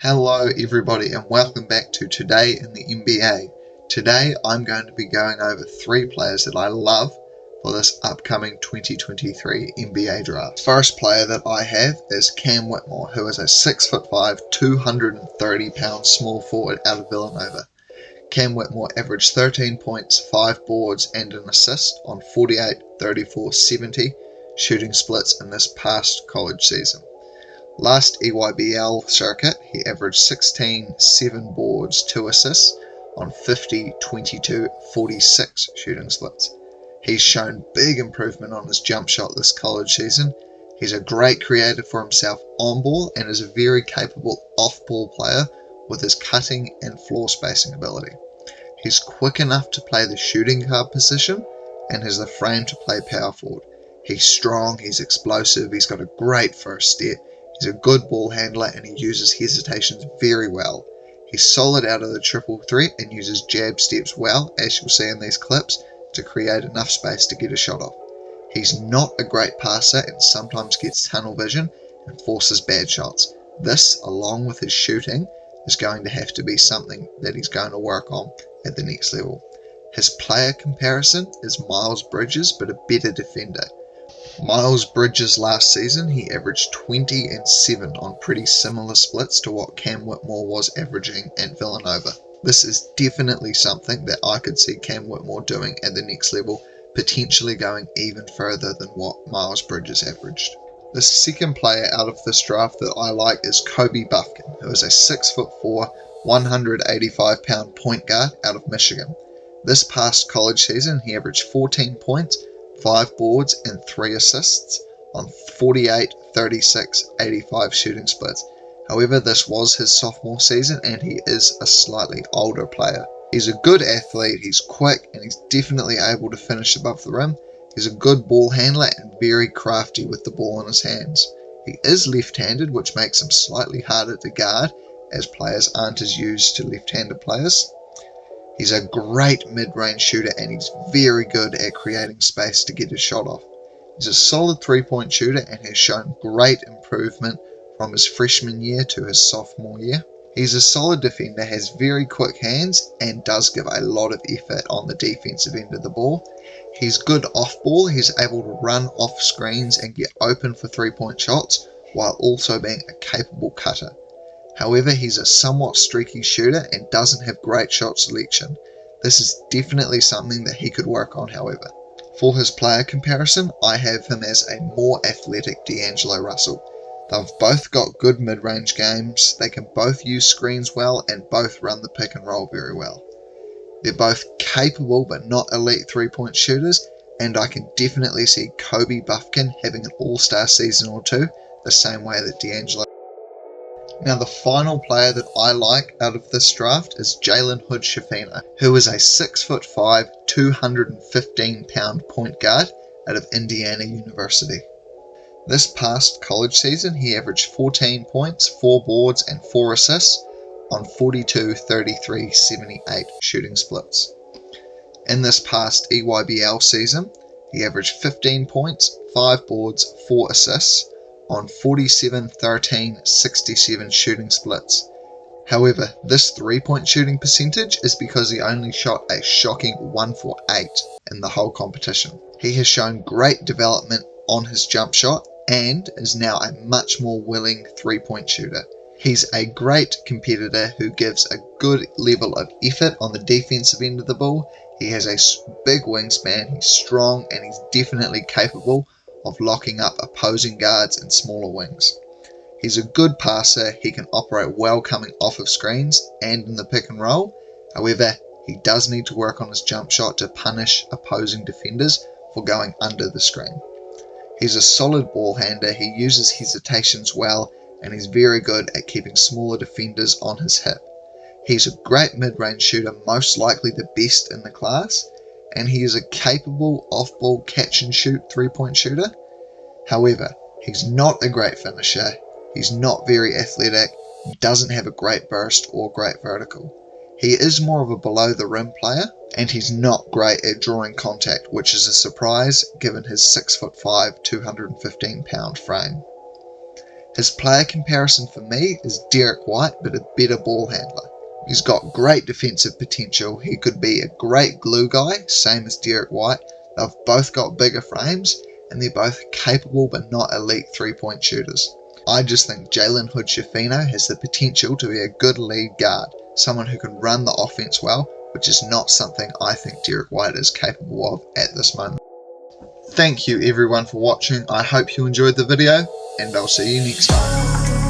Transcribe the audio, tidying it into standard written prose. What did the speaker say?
Hello everybody and welcome back to Today in the NBA. Today I'm going to be going over 3 players that I love for this upcoming 2023 NBA draft. First player that I have is Cam Whitmore, who is a 6'5", 230-pound small forward out of Villanova. Cam Whitmore averaged 13 points, 5 boards and an assist on 48, 34, 70 shooting splits in this past college season. Last EYBL circuit, he averaged 16, 7 boards, 2 assists on 50, 22, 46 shooting splits. He's shown big improvement on his jump shot this college season. He's a great creator for himself on ball and is a very capable off-ball player with his cutting and floor spacing ability. He's quick enough to play the shooting guard position and has the frame to play power forward. He's strong, he's explosive, he's got a great first step. He's a good ball handler and he uses hesitations very well. He's solid out of the triple threat and uses jab steps well, as you'll see in these clips, to create enough space to get a shot off. He's not a great passer and sometimes gets tunnel vision and forces bad shots. This, along with his shooting, is going to have to be something that he's going to work on at the next level. His player comparison is Miles Bridges, but a better defender. Miles Bridges last season, he averaged 20 and 7 on pretty similar splits to what Cam Whitmore was averaging at Villanova. This is definitely something that I could see Cam Whitmore doing at the next level, potentially going even further than what Miles Bridges averaged. The second player out of this draft that I like is Kobe Buffkin, who is a 6'4", 185-pound point guard out of Michigan. This past college season, he averaged 14 points, 5 boards and 3 assists on 48, 36, 85 shooting splits. However, this was his sophomore season and he is a slightly older player. He's a good athlete, he's quick and he's definitely able to finish above the rim. He's a good ball handler and very crafty with the ball in his hands. He is left-handed, which makes him slightly harder to guard as players aren't as used to left-handed players. He's a great mid-range shooter and he's very good at creating space to get his shot off. He's a solid 3-point shooter and has shown great improvement from his freshman year to his sophomore year. He's a solid defender, has very quick hands and does give a lot of effort on the defensive end of the ball. He's good off ball, he's able to run off screens and get open for 3-point shots while also being a capable cutter. However, he's a somewhat streaky shooter and doesn't have great shot selection. This is definitely something that he could work on, however. For his player comparison, I have him as a more athletic D'Angelo Russell. They've both got good mid-range games, they can both use screens well and both run the pick and roll very well. They're both capable but not elite 3-point shooters, and I can definitely see Kobe Buffkin having an all-star season or two, the same way that D'Angelo. Now the final player that I like out of this draft is Jalen Hood-Schifino, who is a 6'5", 215-pound point guard out of Indiana University. This past college season he averaged 14 points, 4 boards and 4 assists on 42, 33, 78 shooting splits. In this past EYBL season he averaged 15 points, 5 boards, 4 assists on 47, 13, 67 shooting splits. However, this 3-point shooting percentage is because he only shot a shocking 1 for 8 in the whole competition. He has shown great development on his jump shot and is now a much more willing 3-point shooter. He's a great competitor who gives a good level of effort on the defensive end of the ball. He has a big wingspan, he's strong and he's definitely capable of locking up opposing guards and smaller wings. He's a good passer, he can operate well coming off of screens and in the pick and roll. However, he does need to work on his jump shot to punish opposing defenders for going under the screen. He's a solid ball handler, he uses hesitations well and he's very good at keeping smaller defenders on his hip. He's a great mid-range shooter, most likely the best in the class, and he is a capable off-ball catch-and-shoot 3-point shooter. However, he's not a great finisher, he's not very athletic, he doesn't have a great burst or great vertical. He is more of a below-the-rim player, and he's not great at drawing contact, which is a surprise given his 6'5", 215-pound frame. His player comparison for me is Derek White, but a better ball handler. He's got great defensive potential. He could be a great glue guy, same as Derek White. They've both got bigger frames, and they're both capable but not elite three-point shooters. I just think Jalen Hood-Schifino has the potential to be a good lead guard, someone who can run the offense well, which is not something I think Derek White is capable of at this moment. Thank you everyone for watching. I hope you enjoyed the video, and I'll see you next time.